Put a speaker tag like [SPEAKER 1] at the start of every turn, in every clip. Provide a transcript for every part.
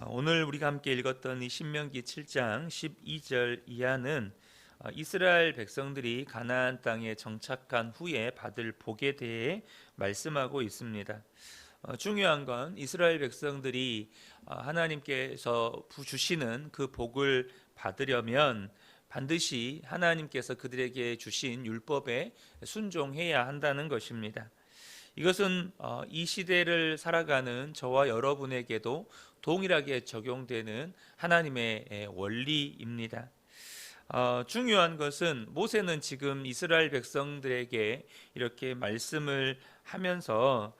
[SPEAKER 1] 오늘 우리가 함께 읽었던 이 신명기 7장 12절 이하는 이스라엘 백성들이 가나안 땅에 정착한 후에 받을 복에 대해 말씀하고 있습니다. 중요한 건 이스라엘 백성들이 하나님께서 주시는 그 복을 받으려면 반드시 하나님께서 그들에게 주신 율법에 순종해야 한다는 것입니다. 이것은 이 시대를 살아가는 저와 여러분에게도 동일하게 적용되는 하나님의 원리입니다. 중요한 것은 모세는 지금 이스라엘 백성들에게 이렇게 말씀을 하면서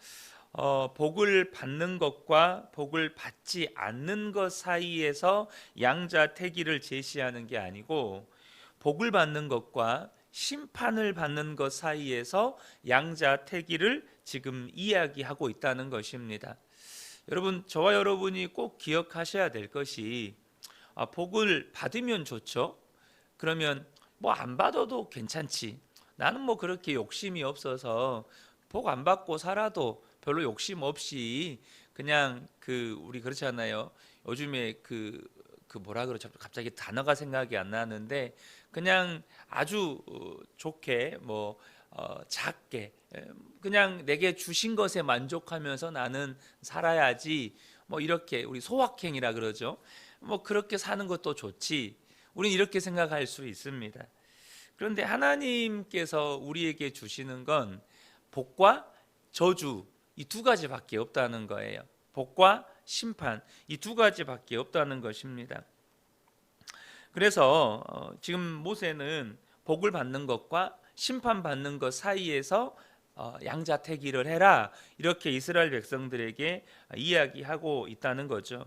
[SPEAKER 1] 복을 받는 것과 복을 받지 않는 것 사이에서 양자택일을 제시하는 게 아니고, 복을 받는 것과 심판을 받는 것 사이에서 양자택일을 지금 이야기하고 있다는 것입니다. 여러분, 저와 여러분이 꼭 기억하셔야 될 것이, 복을 받으면 좋죠. 그러면 뭐 안 받아도 괜찮지, 나는 뭐 그렇게 욕심이 없어서 복 안 받고 살아도 별로 욕심 없이 그냥 우리 그렇지 않나요? 요즘에 뭐라 그러죠? 갑자기 단어가 생각이 안 나는데, 그냥 아주 좋게 작게 그냥 내게 주신 것에 만족하면서 나는 살아야지, 이렇게 우리 소확행이라 그러죠. 그렇게 사는 것도 좋지, 우린 이렇게 생각할 수 있습니다. 그런데 하나님께서 우리에게 주시는 건 복과 저주, 이 두 가지밖에 없다는 거예요. 복과 심판, 이 두 가지밖에 없다는 것입니다. 그래서 지금 모세는 복을 받는 것과 심판받는 것 사이에서 양자택일을 해라, 이렇게 이스라엘 백성들에게 이야기하고 있다는 거죠.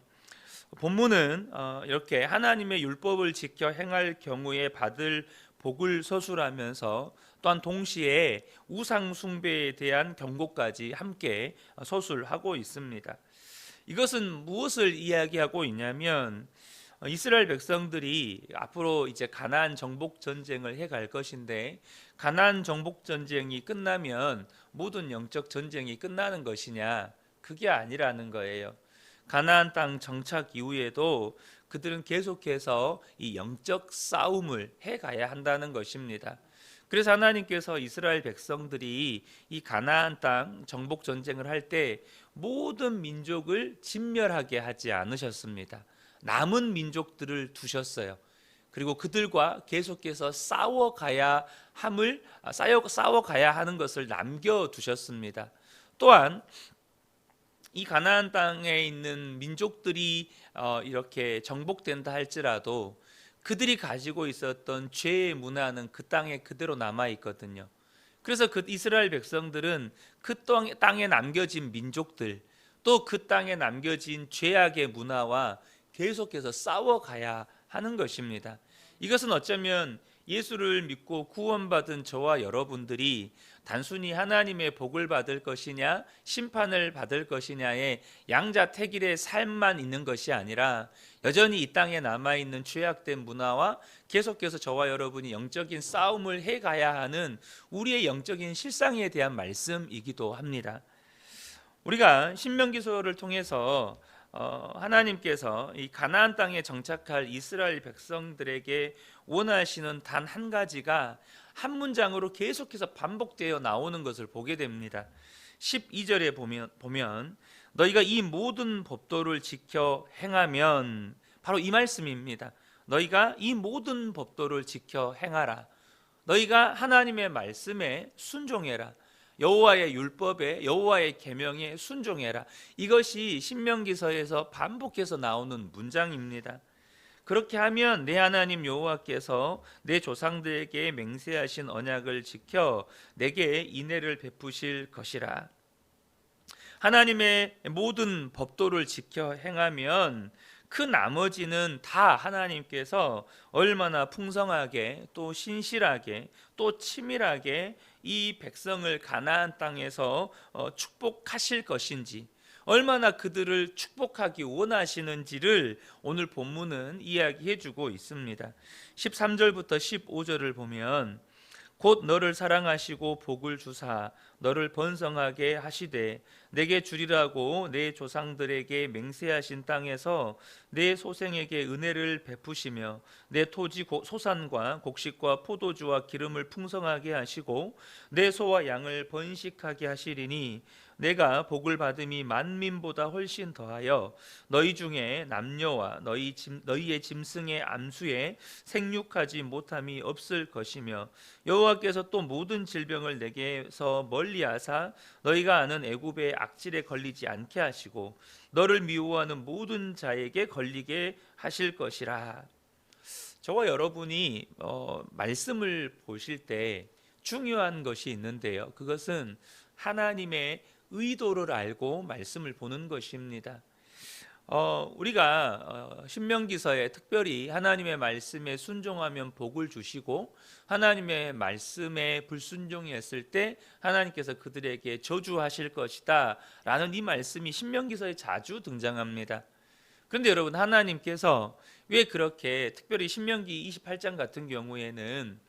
[SPEAKER 1] 본문은 이렇게 하나님의 율법을 지켜 행할 경우에 받을 복을 서술하면서 또한 동시에 우상 숭배에 대한 경고까지 함께 서술하고 있습니다. 이것은 무엇을 이야기하고 있냐면, 이스라엘 백성들이 앞으로 이제 가나안 정복 전쟁을 해갈 것인데, 가나안 정복 전쟁이 끝나면 모든 영적 전쟁이 끝나는 것이냐, 그게 아니라는 거예요. 가나안 땅 정착 이후에도 그들은 계속해서 이 영적 싸움을 해가야 한다는 것입니다. 그래서 하나님께서 이스라엘 백성들이 이 가나안 땅 정복 전쟁을 할 때 모든 민족을 진멸하게 하지 않으셨습니다. 남은 민족들을 두셨어요. 그리고 그들과 계속해서 싸워가야 하는 것을 남겨두셨습니다. 또한 이 가나안 땅에 있는 민족들이 이렇게 정복된다 할지라도 그들이 가지고 있었던 죄의 문화는 그 땅에 그대로 남아 있거든요. 그래서 그 이스라엘 백성들은 그 땅에 남겨진 민족들, 또 그 땅에 남겨진 죄악의 문화와 계속해서 싸워가야 하는 것입니다. 이것은 어쩌면 예수를 믿고 구원받은 저와 여러분들이 단순히 하나님의 복을 받을 것이냐 심판을 받을 것이냐의 양자택일의 삶만 있는 것이 아니라, 여전히 이 땅에 남아있는 죄악된 문화와 계속해서 저와 여러분이 영적인 싸움을 해가야 하는 우리의 영적인 실상에 대한 말씀이기도 합니다. 우리가 신명기서를 통해서 하나님께서 이 가나안 땅에 정착할 이스라엘 백성들에게 원하시는 단 한 가지가 한 문장으로 계속해서 반복되어 나오는 것을 보게 됩니다. 12절에 보면 너희가 이 모든 법도를 지켜 행하면, 바로 이 말씀입니다. 너희가 이 모든 법도를 지켜 행하라. 너희가 하나님의 말씀에 순종해라. 여호와의 율법에, 여호와의 계명에 순종해라. 이것이 신명기서에서 반복해서 나오는 문장입니다. 그렇게 하면 내 하나님 여호와께서 내 조상들에게 맹세하신 언약을 지켜 내게 인애를 베푸실 것이라. 하나님의 모든 법도를 지켜 행하면 그 나머지는 다 하나님께서 얼마나 풍성하게, 또 신실하게, 또 치밀하게 이 백성을 가나안 땅에서 축복하실 것인지, 얼마나 그들을 축복하기 원하시는지를 오늘 본문은 이야기해 주고 있습니다. 13절부터 15절을 보면, 곧 너를 사랑하시고 복을 주사 너를 번성하게 하시되 내게 주리라고 내 조상들에게 맹세하신 땅에서 내 소생에게 은혜를 베푸시며 내 토지 소산과 곡식과 포도주와 기름을 풍성하게 하시고 내 소와 양을 번식하게 하시리니 내가 복을 받음이 만민보다 훨씬 더하여 너희 중에 남녀와 너희의 짐승의 암수에 생육하지 못함이 없을 것이며 여호와께서 또 모든 질병을 내게서 멀리하사 너희가 아는 애굽의 악질에 걸리지 않게 하시고 너를 미워하는 모든 자에게 걸리게 하실 것이라. 저와 여러분이 말씀을 보실 때 중요한 것이 있는데요. 그것은 하나님의 의도를 알고 말씀을 보는 것입니다. 우리가 신명기서에 특별히 하나님의 말씀에 순종하면 복을 주시고 하나님의 말씀에 불순종했을 때 하나님께서 그들에게 저주하실 것이다 라는 이 말씀이 신명기서에 자주 등장합니다. 그런데 여러분, 하나님께서 왜 그렇게 특별히 신명기 28장 같은 경우에는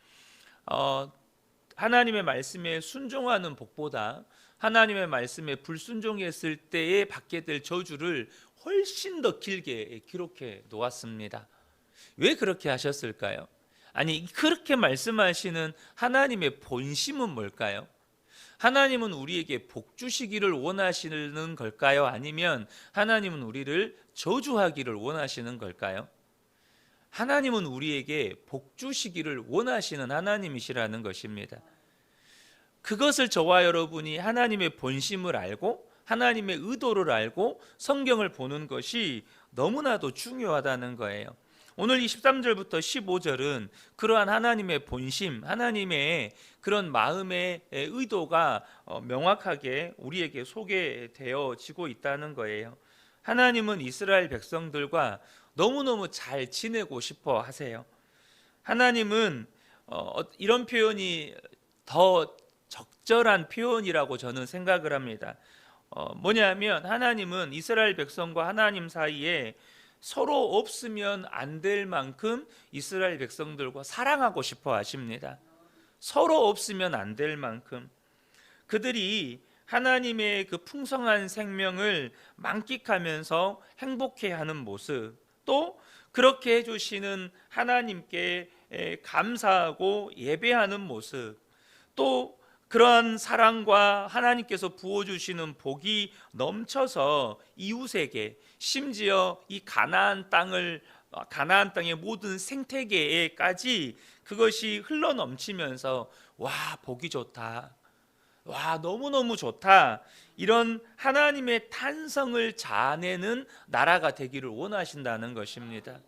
[SPEAKER 1] 하나님의 말씀에 순종하는 복보다 하나님의 말씀에 불순종했을 때에 받게 될 저주를 훨씬 더 길게 기록해 놓았습니다. 왜 그렇게 하셨을까요? 아니, 그렇게 말씀하시는 하나님의 본심은 뭘까요? 하나님은 우리에게 복 주시기를 원하시는 걸까요? 아니면 하나님은 우리를 저주하기를 원하시는 걸까요? 하나님은 우리에게 복 주시기를 원하시는 하나님이시라는 것입니다. 그것을 저와 여러분이 하나님의 본심을 알고 하나님의 의도를 알고 성경을 보는 것이 너무나도 중요하다는 거예요. 오늘 이 13절부터 15절은 그러한 하나님의 본심, 하나님의 그런 마음의 의도가 명확하게 우리에게 소개되어지고 있다는 거예요. 하나님은 이스라엘 백성들과 너무너무 잘 지내고 싶어 하세요. 하나님은 이런 표현이 더 적절한 표현이라고 저는 생각을 합니다. 뭐냐면 하나님은 이스라엘 백성과 하나님 사이에 서로 없으면 안 될 만큼 이스라엘 백성들과 사랑하고 싶어 하십니다. 서로 없으면 안 될 만큼 그들이 하나님의 그 풍성한 생명을 만끽하면서 행복해하는 모습, 또 그렇게 해주시는 하나님께 감사하고 예배하는 모습, 또 그러한 사랑과 하나님께서 부어주시는 복이 넘쳐서 이웃에게, 심지어 이 가나안 땅의 모든 생태계에까지 그것이 흘러넘치면서 와, 복이 좋다, 와, 너무너무 좋다, 이런 하나님의 탄성을 자아내는 나라가 되기를 원하신다는 것입니다.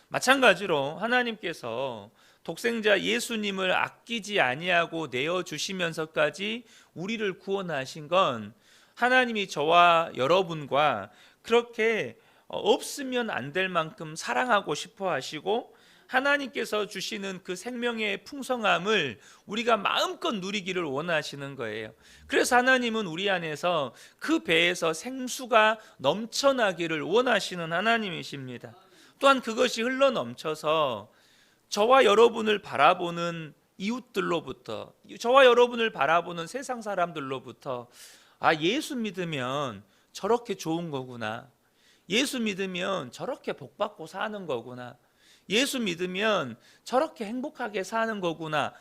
[SPEAKER 1] 마찬가지로 하나님께서 독생자 예수님을 아끼지 아니하고 내어주시면서까지 우리를 구원하신 건 하나님이 저와 여러분과 그렇게 없으면 안 될 만큼 사랑하고 싶어 하시고 하나님께서 주시는 그 생명의 풍성함을 우리가 마음껏 누리기를 원하시는 거예요. 그래서 하나님은 우리 안에서 그 배에서 생수가 넘쳐나기를 원하시는 하나님이십니다. 또한 그것이 흘러넘쳐서 저와 여러분을 바라보는 이웃들로부터, 저와 여러분을 바라보는 세상 사람들로부터 예수 믿으면 저렇게 좋은 거구나, 예수 믿으면 저렇게 복받고 사는 거구나, 예수 믿으면 저렇게 행복하게 사는 거구나,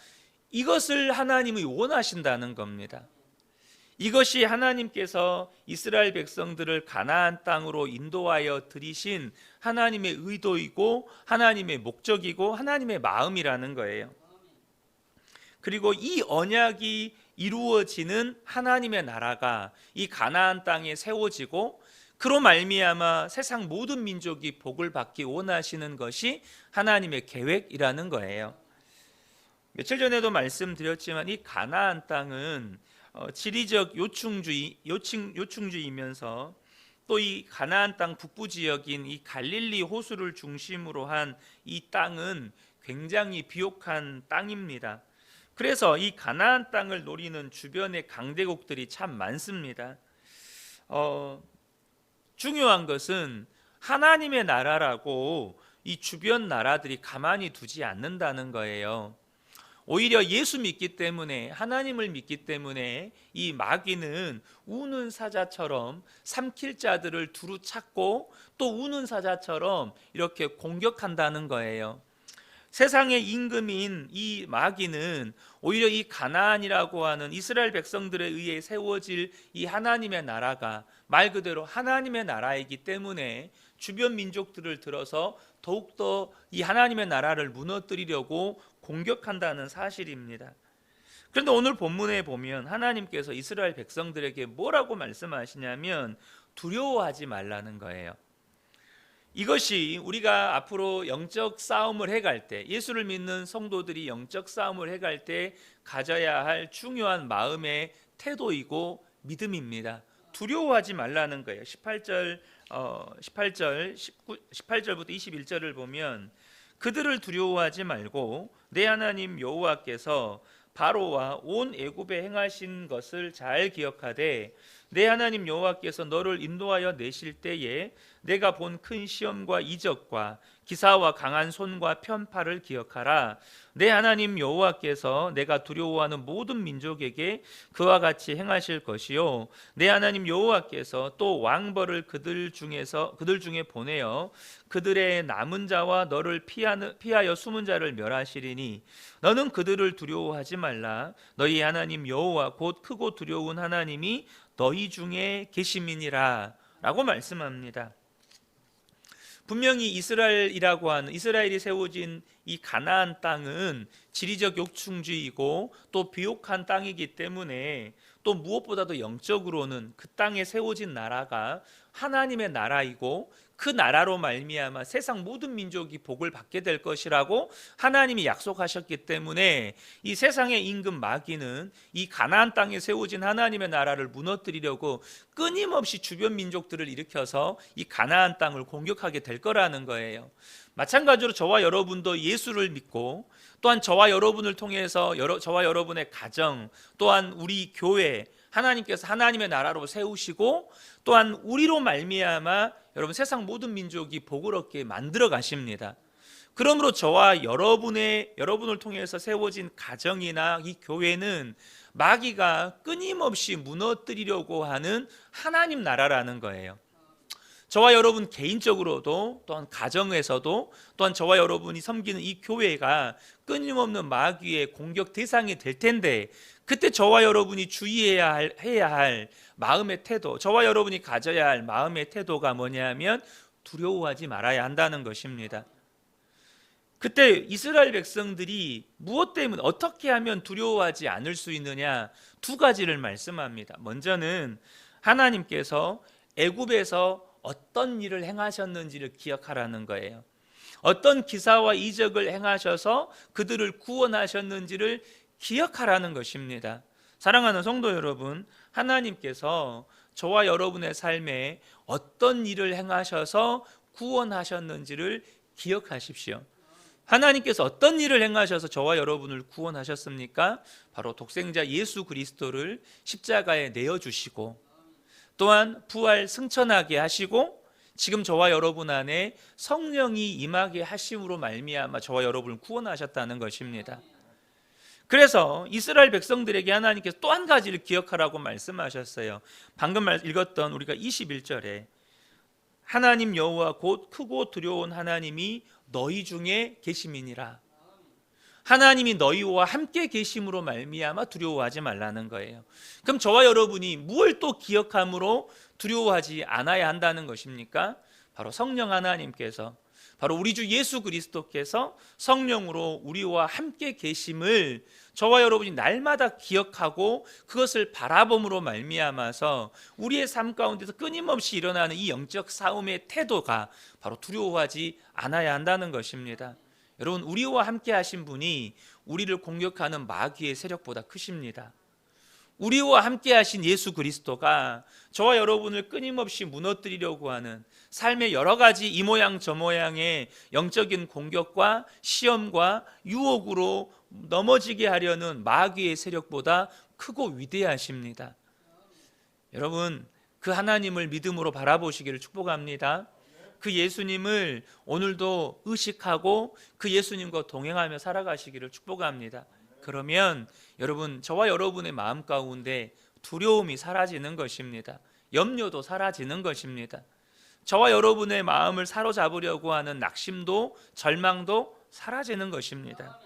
[SPEAKER 1] 이것을 하나님이 원하신다는 겁니다. 이것이 하나님께서 이스라엘 백성들을 가나안 땅으로 인도하여 들이신 하나님의 의도이고 하나님의 목적이고 하나님의 마음이라는 거예요. 그리고 이 언약이 이루어지는 하나님의 나라가 이 가나안 땅에 세워지고 그로 말미암아 세상 모든 민족이 복을 받기 원하시는 것이 하나님의 계획이라는 거예요. 며칠 전에도 말씀드렸지만 이 가나안 땅은 지리적 요충지이면서 또 이 가나안 땅 북부 지역인 이 갈릴리 호수를 중심으로 한 이 땅은 굉장히 비옥한 땅입니다. 그래서 이 가나안 땅을 노리는 주변의 강대국들이 참 많습니다. 중요한 것은 하나님의 나라라고 이 주변 나라들이 가만히 두지 않는다는 거예요. 오히려 예수 믿기 때문에, 하나님을 믿기 때문에 이 마귀는 우는 사자처럼 삼킬 자들을 두루 찾고 또 우는 사자처럼 이렇게 공격한다는 거예요. 세상의 임금인 이 마귀는 오히려 이 가나안이라고 하는 이스라엘 백성들에 의해 세워질 이 하나님의 나라가 말 그대로 하나님의 나라이기 때문에 주변 민족들을 들어서 더욱더 이 하나님의 나라를 무너뜨리려고 공격한다는 사실입니다. 그런데 오늘 본문에 보면 하나님께서 이스라엘 백성들에게 뭐라고 말씀하시냐면 두려워하지 말라는 거예요. 이것이 우리가 앞으로 영적 싸움을 해갈 때, 예수를 믿는 성도들이 영적 싸움을 해갈 때 가져야 할 중요한 마음의 태도이고 믿음입니다. 두려워하지 말라는 거예요. 18절부터 21절을 보면 그들을 두려워하지 말고 내 하나님 여호와께서 바로와 온 애굽에 행하신 것을 잘 기억하되 내 하나님 여호와께서 너를 인도하여 내실 때에 내가 본 큰 시험과 이적과 기사와 강한 손과 편팔을 기억하라. 내 하나님 여호와께서 내가 두려워하는 모든 민족에게 그와 같이 행하실 것이요 내 하나님 여호와께서 또 왕벌을 그들 중에 보내어 그들의 남은 자와 너를 피하여 숨은 자를 멸하시리니 너는 그들을 두려워하지 말라. 너희 하나님 여호와 곧 크고 두려운 하나님이 너희 중에 계심이니라 라고 말씀합니다. 분명히 이스라엘이라고 하는, 이스라엘이 세워진 이 가나안 땅은 지리적 요충지이고 또 비옥한 땅이기 때문에 또 무엇보다도 영적으로는 그 땅에 세워진 나라가 하나님의 나라이고 그 나라로 말미암아 세상 모든 민족이 복을 받게 될 것이라고 하나님이 약속하셨기 때문에 이 세상의 임금 마귀는 이 가나안 땅에 세워진 하나님의 나라를 무너뜨리려고 끊임없이 주변 민족들을 일으켜서 이 가나안 땅을 공격하게 될 거라는 거예요. 마찬가지로 저와 여러분도 예수를 믿고 또한 저와 여러분을 통해서 저와 여러분의 가정 또한 우리 교회 하나님께서 하나님의 나라로 세우시고 또한 우리로 말미암아 여러분 세상 모든 민족이 복을 얻게 만들어 가십니다. 그러므로 저와 여러분을 통해서 세워진 가정이나 이 교회는 마귀가 끊임없이 무너뜨리려고 하는 하나님 나라라는 거예요. 저와 여러분 개인적으로도 또한 가정에서도 또한 저와 여러분이 섬기는 이 교회가 끊임없는 마귀의 공격 대상이 될 텐데 그때 저와 여러분이 해야 할 마음의 태도, 저와 여러분이 가져야 할 마음의 태도가 뭐냐면 두려워하지 말아야 한다는 것입니다. 그때 이스라엘 백성들이 무엇 때문에 어떻게 하면 두려워하지 않을 수 있느냐 두 가지를 말씀합니다. 먼저는 하나님께서 애굽에서 어떤 일을 행하셨는지를 기억하라는 거예요. 어떤 기사와 이적을 행하셔서 그들을 구원하셨는지를 기억하라는 것입니다. 사랑하는 성도 여러분, 하나님께서 저와 여러분의 삶에 어떤 일을 행하셔서 구원하셨는지를 기억하십시오. 하나님께서 어떤 일을 행하셔서 저와 여러분을 구원하셨습니까? 바로 독생자 예수 그리스도를 십자가에 내어주시고 또한 부활 승천하게 하시고 지금 저와 여러분 안에 성령이 임하게 하심으로 말미암아 저와 여러분을 구원하셨다는 것입니다. 그래서 이스라엘 백성들에게 하나님께서 또 한 가지를 기억하라고 말씀하셨어요. 방금 읽었던 우리가 21절에 하나님 여호와 곧 크고 두려운 하나님이 너희 중에 계심이니라. 하나님이 너희와 함께 계심으로 말미암아 두려워하지 말라는 거예요. 그럼 저와 여러분이 무엇을 또 기억함으로 두려워하지 않아야 한다는 것입니까? 바로 성령 하나님께서, 바로 우리 주 예수 그리스도께서 성령으로 우리와 함께 계심을 저와 여러분이 날마다 기억하고 그것을 바라봄으로 말미암아서 우리의 삶 가운데서 끊임없이 일어나는 이 영적 싸움의 태도가 바로 두려워하지 않아야 한다는 것입니다. 여러분, 우리와 함께 하신 분이 우리를 공격하는 마귀의 세력보다 크십니다. 우리와 함께 하신 예수 그리스도가 저와 여러분을 끊임없이 무너뜨리려고 하는 삶의 여러 가지 이 모양 저 모양의 영적인 공격과 시험과 유혹으로 넘어지게 하려는 마귀의 세력보다 크고 위대하십니다. 여러분, 그 하나님을 믿음으로 바라보시기를 축복합니다. 그 예수님을 오늘도 의식하고 그 예수님과 동행하며 살아가시기를 축복합니다. 그러면 여러분, 저와 여러분의 마음 가운데 두려움이 사라지는 것입니다. 염려도 사라지는 것입니다. 저와 여러분의 마음을 사로잡으려고 하는 낙심도 절망도 사라지는 것입니다.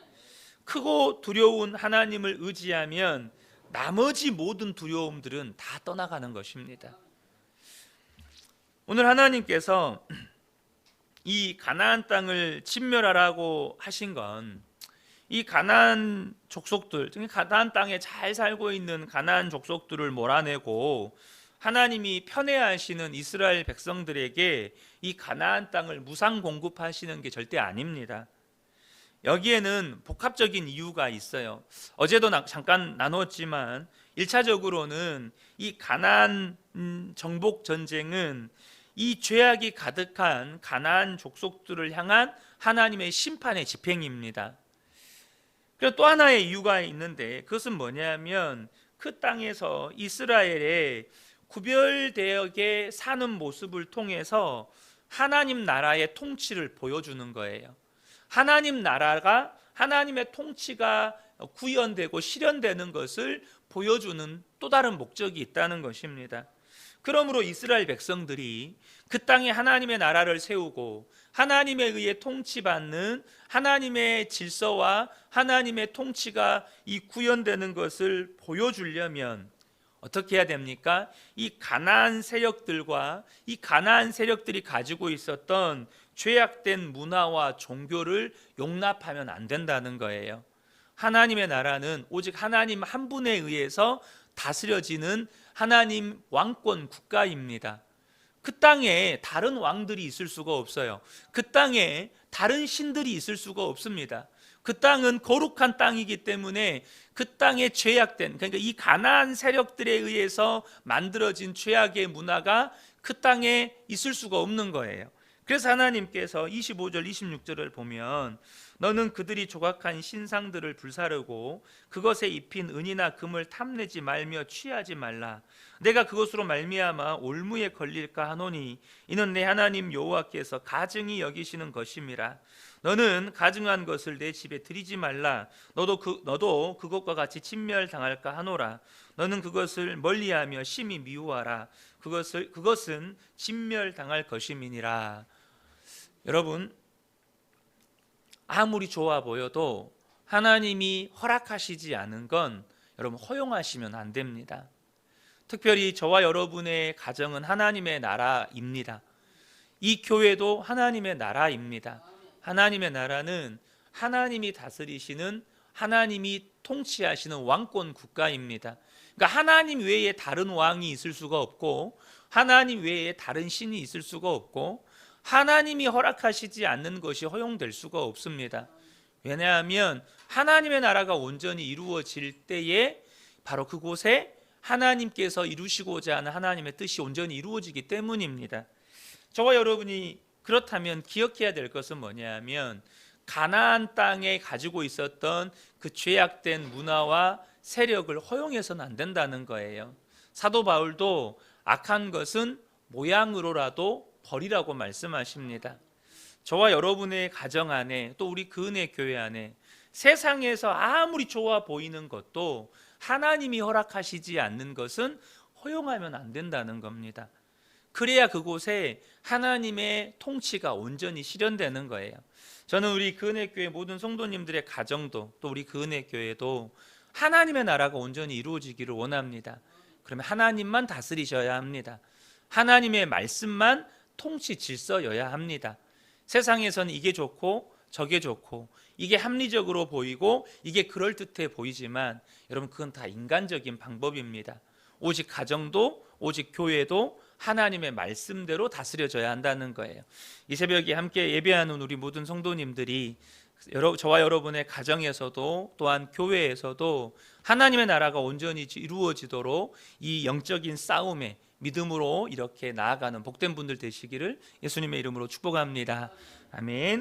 [SPEAKER 1] 크고 두려운 하나님을 의지하면 나머지 모든 두려움들은 다 떠나가는 것입니다. 오늘 하나님께서 이 가나안 땅을 진멸하라고 하신 건 이 가나안 족속들, 가나안 땅에 잘 살고 있는 가나안 족속들을 몰아내고 하나님이 편애하시는 이스라엘 백성들에게 이 가나안 땅을 무상 공급하시는 게 절대 아닙니다. 여기에는 복합적인 이유가 있어요. 어제도 잠깐 나눴지만 1차적으로는 이 가나안 정복 전쟁은 이 죄악이 가득한 가나안 족속들을 향한 하나님의 심판의 집행입니다. 그리고 또 하나의 이유가 있는데 그것은 뭐냐면 그 땅에서 이스라엘의 구별되어 사는 모습을 통해서 하나님 나라의 통치를 보여주는 거예요. 하나님 나라가, 하나님의 통치가 구현되고 실현되는 것을 보여주는 또 다른 목적이 있다는 것입니다. 그러므로 이스라엘 백성들이 그 땅에 하나님의 나라를 세우고 하나님에 의해 통치받는 하나님의 질서와 하나님의 통치가 이 구현되는 것을 보여주려면 어떻게 해야 됩니까? 이 가나안 세력들과 이 가나안 세력들이 가지고 있었던 죄악된 문화와 종교를 용납하면 안 된다는 거예요. 하나님의 나라는 오직 하나님 한 분에 의해서 다스려지는 하나님 왕권 국가입니다. 그 땅에 다른 왕들이 있을 수가 없어요. 그 땅에 다른 신들이 있을 수가 없습니다. 그 땅은 거룩한 땅이기 때문에 그 땅에 죄악된, 그러니까 이 가나안 세력들에 의해서 만들어진 죄악의 문화가 그 땅에 있을 수가 없는 거예요. 그래서 하나님께서 25절 26절을 보면 너는 그들이 조각한 신상들을 불사르고 그것에 입힌 은이나 금을 탐내지 말며 취하지 말라. 내가 그것으로 말미암아 올무에 걸릴까 하노니 이는 내 하나님 여호와께서 가증히 여기시는 것임이라. 너는 가증한 것을 내 집에 들이지 말라. 너도 그것과 같이 진멸당할까 하노라. 너는 그것을 멀리하며 심히 미워하라. 그것은 진멸당할 것임이니라. 여러분, 아무리 좋아 보여도 하나님이 허락하시지 않은 건 여러분 허용하시면 안 됩니다. 특별히 저와 여러분의 가정은 하나님의 나라입니다. 이 교회도 하나님의 나라입니다. 하나님의 나라는 하나님이 다스리시는, 하나님이 통치하시는 왕권 국가입니다. 그러니까 하나님 외에 다른 왕이 있을 수가 없고 하나님 외에 다른 신이 있을 수가 없고 하나님이 허락하시지 않는 것이 허용될 수가 없습니다. 왜냐하면 하나님의 나라가 온전히 이루어질 때에 바로 그곳에 하나님께서 이루시고자 하는 하나님의 뜻이 온전히 이루어지기 때문입니다. 저와 여러분이 그렇다면 기억해야 될 것은 뭐냐면 가나안 땅에 가지고 있었던 그 죄악된 문화와 세력을 허용해서는 안 된다는 거예요. 사도 바울도 악한 것은 모양으로라도 버리라고 말씀하십니다. 저와 여러분의 가정 안에 또 우리 그 은혜 교회 안에 세상에서 아무리 좋아 보이는 것도 하나님이 허락하시지 않는 것은 허용하면 안 된다는 겁니다. 그래야 그곳에 하나님의 통치가 온전히 실현되는 거예요. 저는 우리 그 은혜 교회 모든 성도님들의 가정도 또 우리 그 은혜 교회도 하나님의 나라가 온전히 이루어지기를 원합니다. 그러면 하나님만 다스리셔야 합니다. 하나님의 말씀만 통치 질서여야 합니다. 세상에서는 이게 좋고 저게 좋고 이게 합리적으로 보이고 이게 그럴듯해 보이지만 여러분 그건 다 인간적인 방법입니다. 오직 가정도 오직 교회도 하나님의 말씀대로 다스려져야 한다는 거예요. 이 새벽에 함께 예배하는 우리 모든 성도님들이 저와 여러분의 가정에서도 또한 교회에서도 하나님의 나라가 온전히 이루어지도록 이 영적인 싸움에 믿음으로 이렇게 나아가는 복된 분들 되시기를 예수님의 이름으로 축복합니다. 아멘.